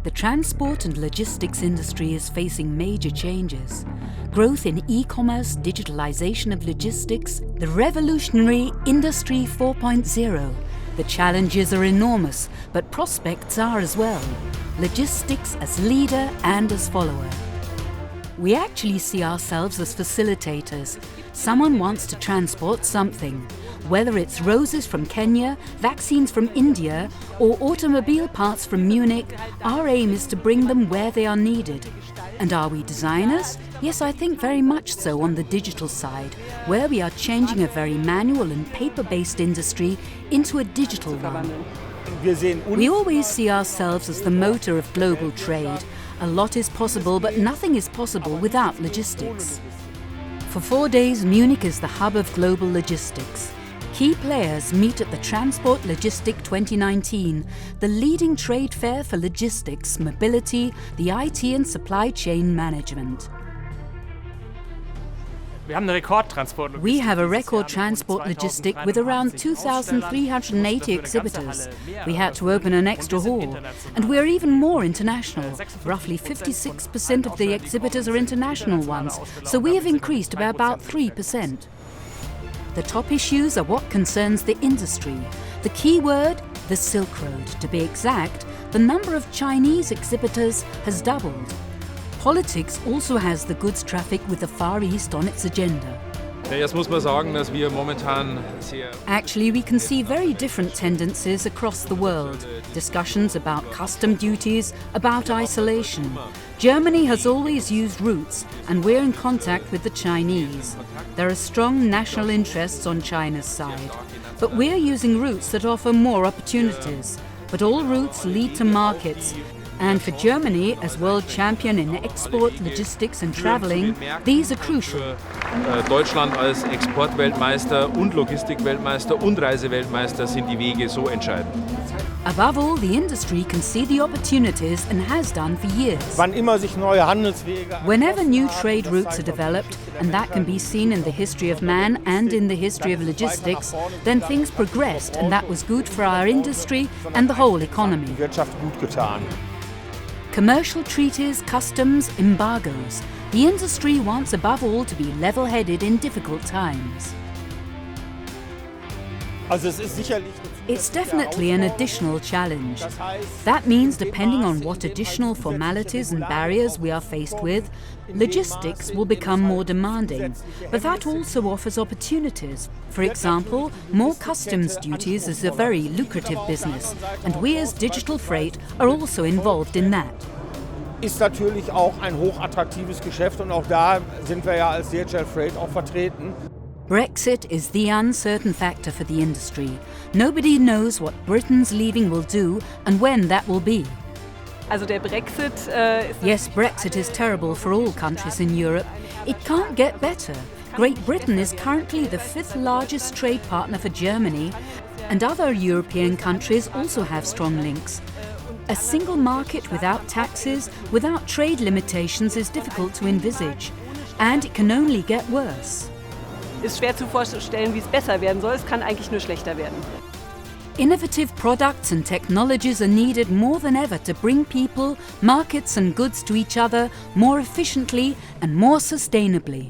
The transport and logistics industry is facing major changes. Growth in e-commerce, digitalisation of logistics, the revolutionary Industry 4.0. The challenges are enormous, but prospects are as well. Logistics as leader and as follower. We actually see ourselves as facilitators. Someone wants to transport something. Whether it's roses from Kenya, vaccines from India, or automobile parts from Munich, our aim is to bring them where they are needed. And are we designers? Yes, I think very much so on the digital side, where we are changing a very manual and paper-based industry into a digital one. We always see ourselves as the motor of global trade. A lot is possible, but nothing is possible without logistics. For 4 days, Munich is the hub of global logistics. Key players meet at the Transport Logistic 2019, the leading trade fair for logistics, mobility, the IT and supply chain management. We have a record Transport Logistic with around 2,380 exhibitors. We had to open an extra hall. And we're even more international. Roughly 56% of the exhibitors are international ones, so we have increased by about 3%. The top issues are what concerns the industry. The key word, the Silk Road. To be exact, the number of Chinese exhibitors has doubled. Politics also has the goods traffic with the Far East on its agenda. Actually, we can see very different tendencies across the world. Discussions about custom duties, about isolation. Germany has always used routes, and we're in contact with the Chinese. There are strong national interests on China's side. But we're using routes that offer more opportunities. But all routes lead to markets. And for Germany, as world champion in export, logistics and travelling, these are crucial. Deutschland als Exportweltmeister und Logistikweltmeister und Reiseweltmeister sind die Wege so entscheidend. Above all, the industry can see the opportunities and has done for years. Whenever new trade routes are developed, and that can be seen in the history of man and in the history of logistics, then things progressed, and that was good for our industry and the whole economy. Commercial treaties, customs, embargoes. The industry wants above all to be level-headed in difficult times. It's definitely an additional challenge. That means, depending on what additional formalities and barriers we are faced with, logistics will become more demanding. But that also offers opportunities. For example, more customs duties is a very lucrative business, and we as Digital Freight are also involved in that. Ist natürlich auch ein hochattraktives Geschäft und auch da sind wir ja als Digital Freight auch vertreten. Brexit is the uncertain factor for the industry. Nobody knows what Britain's leaving will do and when that will be. Yes, Brexit is terrible for all countries in Europe. It can't get better. Great Britain is currently the 5th largest trade partner for Germany, and other European countries also have strong links. A single market without taxes, without trade limitations is difficult to envisage, and it can only get worse. Ist schwer zu vorstellen, wie es besser werden soll. Es kann eigentlich nur schlechter werden. Innovative products and technologies are needed more than ever to bring people, markets and goods to each other more efficiently and more sustainably.